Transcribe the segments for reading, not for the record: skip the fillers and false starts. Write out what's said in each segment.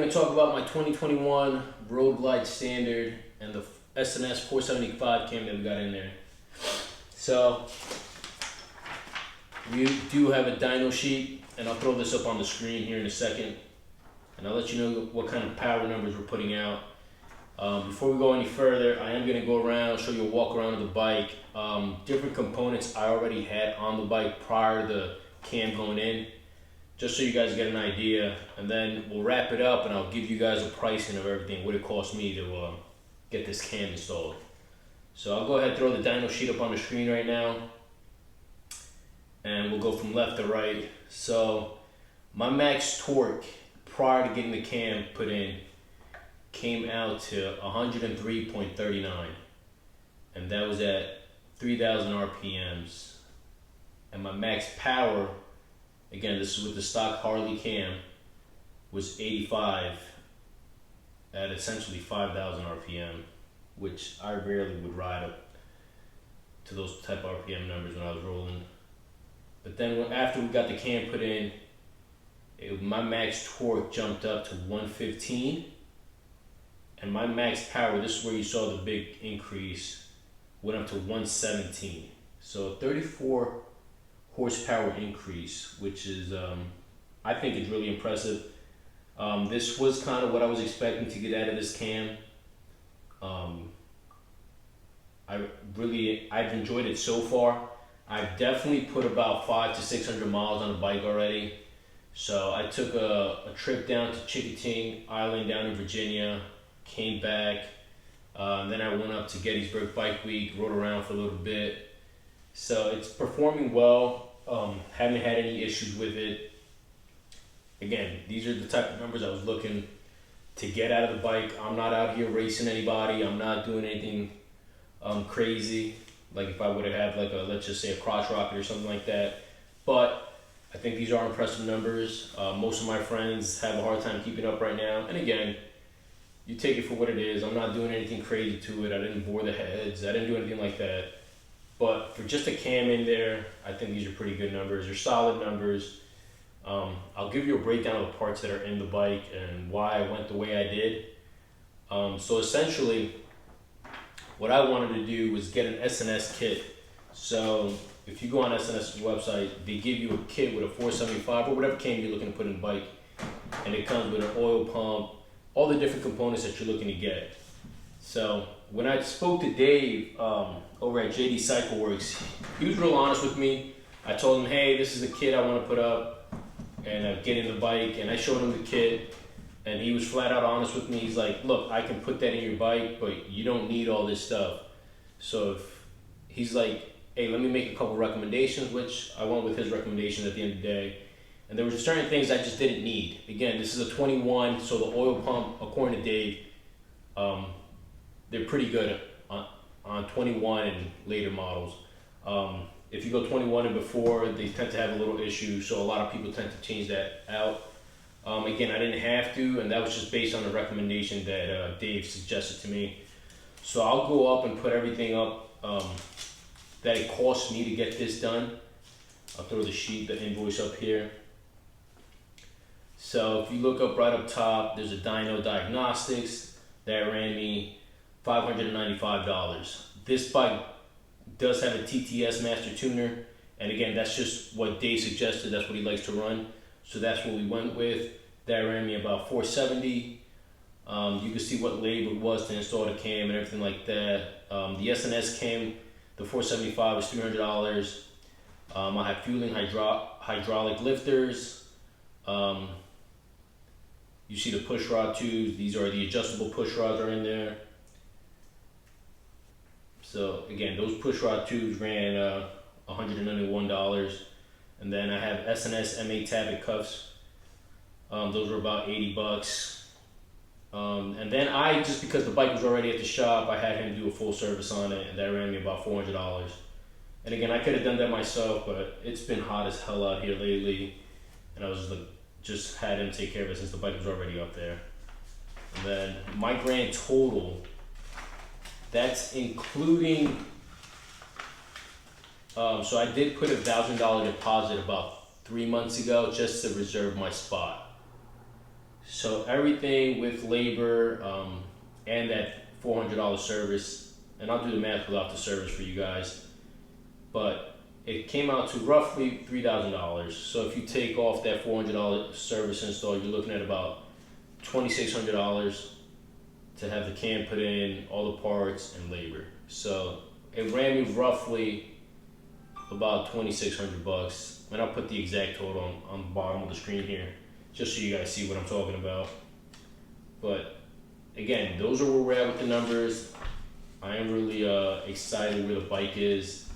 going to talk about my 2021 Road Glide Standard and the S&S 475 cam that we got in there. So we do have a dyno sheet, and I'll throw this up on the screen here in a second, and I'll let you know what kind of power numbers we're putting out. Before we go any further, I am going to go around, show you a walk around of the bike. Different components I already had on the bike prior to the cam going in, just so you guys get an idea, and then we'll wrap it up and I'll give you guys a pricing of everything, what it cost me to get this cam installed. So I'll go ahead and throw the dyno sheet up on the screen right now, and we'll go from left to right. So my max torque prior to getting the cam put in came out to 103.39, and that was at 3,000 RPMs. And my max power, again, this is with the stock Harley cam, was 85 at essentially 5,000 RPM, which I rarely would ride up to those type of RPM numbers when I was rolling. But then after we got the cam put in, my max torque jumped up to 115, and my max power, this is where you saw the big increase, went up to 117. So a 34 horsepower increase, which is, I think is really impressive. This was kind of what I was expecting to get out of this cam. I've enjoyed it so far. I've definitely put about 500 to 600 miles on the bike already. So I took a trip down to Chicoutimi Island down in Virginia, came back, then I went up to Gettysburg Bike Week, rode around for a little bit. So it's performing well. Haven't had any issues with it. Again, these are the type of numbers I was looking to get out of the bike. I'm not out here racing anybody. I'm not doing anything crazy, like if I would have had like a, let's just say a crotch rocket or something like that. But I think these are impressive numbers. Most of my friends have a hard time keeping up right now. And again, you take it for what it is. I'm not doing anything crazy to it. I didn't bore the heads. I didn't do anything like that. But for just a cam in there, I think these are pretty good numbers. They're solid numbers. I'll give you a breakdown of the parts that are in the bike and why I went the way I did. So essentially, what I wanted to do was get an S&S kit. So if you go on S&S's website, they give you a kit with a 475 or whatever cam you're looking to put in the bike. And it comes with an oil pump, all the different components that you're looking to get. So when I spoke to Dave over at JD Cycle Works, he was real honest with me. I told him, hey, this is the kit I want to put up and get in the bike, and I showed him the kit, and he was flat out honest with me. He's like, look, I can put that in your bike, but you don't need all this stuff. So he's like, hey, let me make a couple recommendations, which I went with his recommendations at the end of the day. And there were certain things I just didn't need. Again, this is a 21, so the oil pump, according to Dave, they're pretty good on 21 and later models. If you go 21 and before, they tend to have a little issue, so a lot of people tend to change that out. Again, I didn't have to, and that was just based on the recommendation that Dave suggested to me. So I'll go up and put everything up that it cost me to get this done. I'll throw the sheet, the invoice up here. So if you look up right up top, there's a dyno diagnostics that ran me $595. This bike does have a TTS master tuner, and again, that's just what Dave suggested. That's what he likes to run, so that's what we went with. That ran me about $470. You can see what labor it was to install the cam and everything like that. The S&S cam, the 475 is $300. I have fueling hydraulic lifters. You see the push rod tubes. These are the adjustable push rods are in there. So again, those push rod tubes ran $191. And then I have S&S M8 Tabbet cuffs. Those were about 80 bucks. And then just because the bike was already at the shop, I had him do a full service on it, and that ran me about $400. And again, I could have done that myself, but it's been hot as hell out here lately, and I was just had him take care of it since the bike was already up there. And then my grand total, that's including, so I did put $1,000 deposit about 3 months ago just to reserve my spot. So everything with labor and that $400 service, and I'll do the math without the service for you guys, but it came out to roughly $3,000. So if you take off that $400 service install, you're looking at about $2,600 to have the cam put in, all the parts and labor. So it ran me roughly about 2,600 bucks, and I'll put the exact total on the bottom of the screen here, just so you guys see what I'm talking about. But again, those are where we're at with the numbers. I am really excited where the bike is.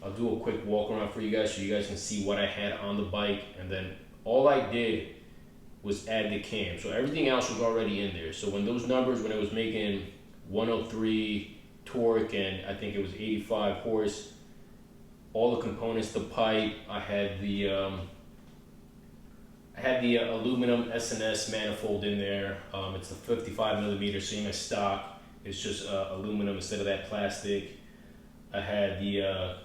I'll do a quick walk around for you guys so you guys can see what I had on the bike, and then all I did was add the cam. So everything else was already in there. So when those numbers, when it was making 103 torque and I think it was 85 horse, all the components, the pipe, I had the aluminum S&S manifold in there. It's the 55 millimeter, same as stock. It's just aluminum instead of that plastic. I had the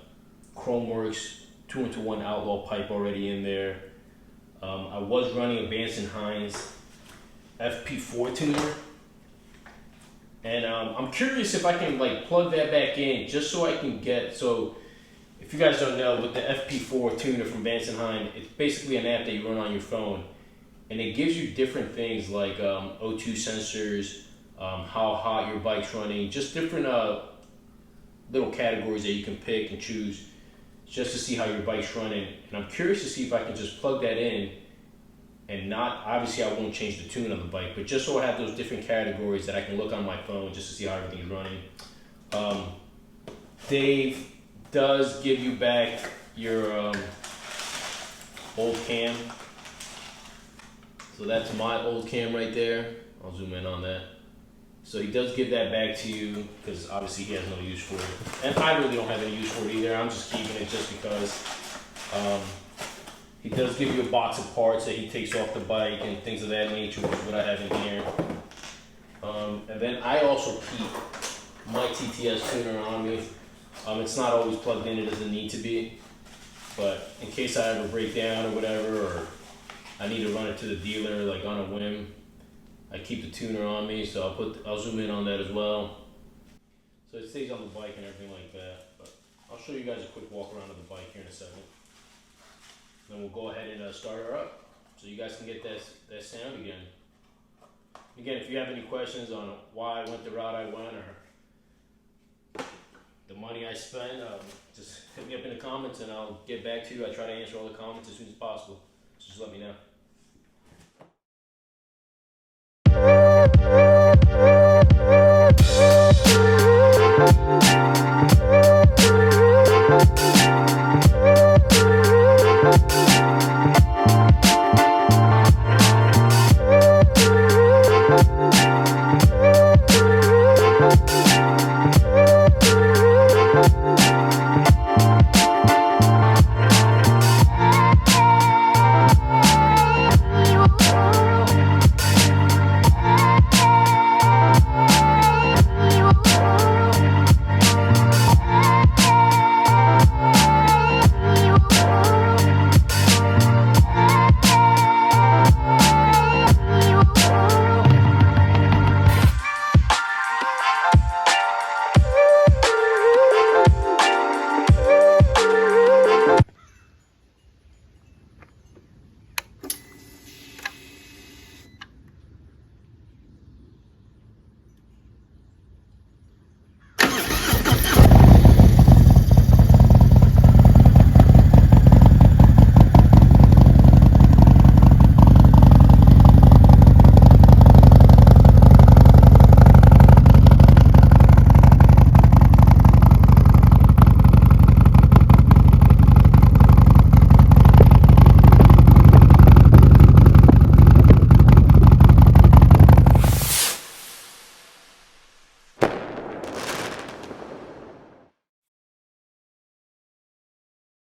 Chromeworks 2-into-1 outlaw pipe already in there. I was running a Vance & Hines FP4 tuner, and I'm curious if I can like plug that back in just so I can get, so if you guys don't know, with the FP4 tuner from Vance & Hines, it's basically an app that you run on your phone, and it gives you different things like O2 sensors, how hot your bike's running, just different little categories that you can pick and choose just to see how your bike's running. And I'm curious to see if I can just plug that in and not, obviously I won't change the tune on the bike, but just so I have those different categories that I can look on my phone just to see how everything's running. Dave does give you back your old cam. So that's my old cam right there. I'll zoom in on that. So he does give that back to you because obviously he has no use for it. And I really don't have any use for it either. I'm just keeping it just because he does give you a box of parts that he takes off the bike and things of that nature, which is what I have in here. And then I also keep my TTS tuner on me. It's not always plugged in, it doesn't need to be. But in case I ever break down or whatever, or I need to run it to the dealer like on a whim, I keep the tuner on me, so I'll zoom in on that as well. So it stays on the bike and everything like that. But I'll show you guys a quick walk around of the bike here in a second. Then we'll go ahead and start her up, so you guys can get that sound again. Again, if you have any questions on why I went the route I went or the money I spent, just hit me up in the comments and I'll get back to you. I try to answer all the comments as soon as possible. So just let me know.